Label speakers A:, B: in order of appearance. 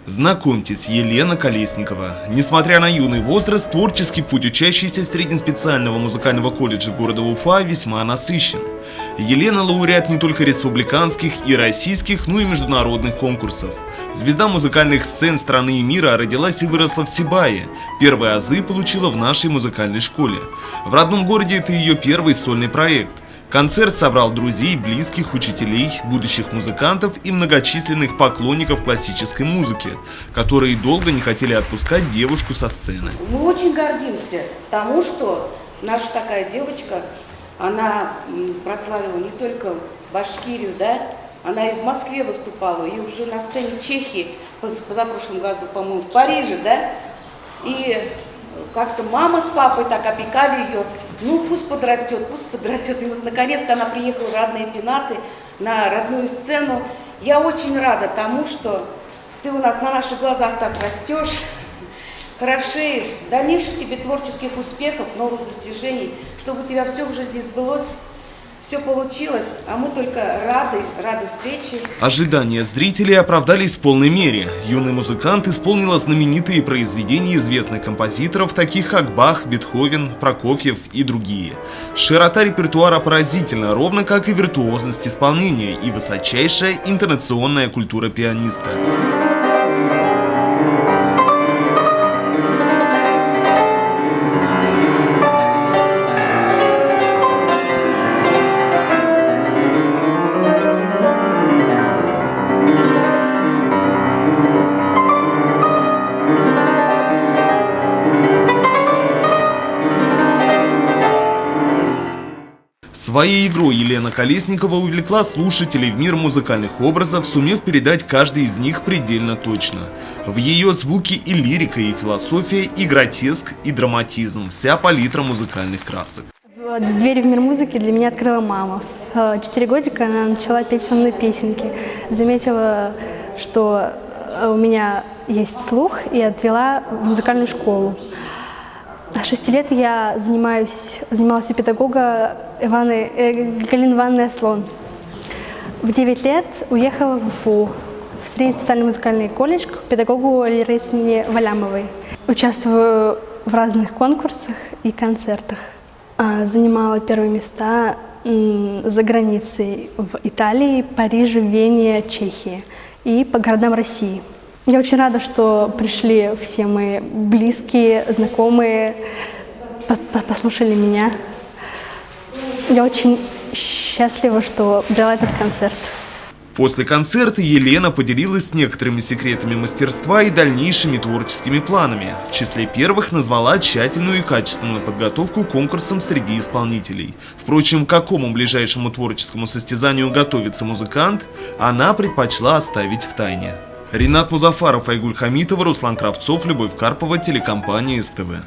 A: Знакомьтесь, Елена Колесникова. Несмотря на юный возраст, творческий путь учащейся среднеспециального музыкального колледжа города Уфа весьма насыщен. Елена – лауреат не только республиканских и российских, но и международных конкурсов. Звезда музыкальных сцен страны и мира родилась и выросла в Сибае. Первые азы получила в нашей музыкальной школе. В родном городе это ее первый сольный проект. Концерт собрал друзей, близких, учителей, будущих музыкантов и многочисленных поклонников классической музыки, которые долго не хотели отпускать девушку со сцены.
B: Мы очень гордимся тому, что наша такая девочка, она прославила не только Башкирию, да, она и в Москве выступала, и уже на сцене Чехии, позапрошлом году, по-моему, в Париже, да, и как-то мама с папой так опекали ее, ну пусть подрастет, и вот наконец-то она приехала в родные Пенаты, на родную сцену. Я очень рада тому, что ты у нас на наших глазах так растешь, хорошеешь, дальнейших тебе творческих успехов, новых достижений, чтобы у тебя все в жизни сбылось. Все получилось, а мы только рады встрече.
A: Ожидания зрителей оправдались в полной мере. Юный музыкант исполнила знаменитые произведения известных композиторов, таких как Бах, Бетховен, Прокофьев и другие. Широта репертуара поразительна, ровно как и виртуозность исполнения и высочайшая интонационная культура пианиста. Своей игрой Елена Колесникова увлекла слушателей в мир музыкальных образов, сумев передать каждый из них предельно точно. В ее звуке и лирика, и философия, и гротеск, и драматизм, вся палитра музыкальных красок.
C: Двери в мир музыки для меня открыла мама. В 4 годика она начала петь со мной песенки. Заметила, что у меня есть слух, и отвела в музыкальную школу. До 6 лет я занималась у педагога Галины Ивановны Аслон. В 9 лет уехала в Уфу, в средний специальный музыкальный колледж к педагогу Ларисне Валямовой. Участвую в разных конкурсах и концертах. Занимала первые места за границей в Италии, Париже, Вене, Чехии и по городам России. Я очень рада, что пришли все мои близкие, знакомые, послушали меня. Я очень счастлива, что дала этот концерт.
A: После концерта Елена поделилась с некоторыми секретами мастерства и дальнейшими творческими планами. В числе первых назвала тщательную и качественную подготовку к конкурсам среди исполнителей. Впрочем, к какому ближайшему творческому состязанию готовится музыкант, она предпочла оставить в тайне. Ринат Музафаров, Айгуль Хамитова, Руслан Кравцов, Любовь Карпова, телекомпания СТВ.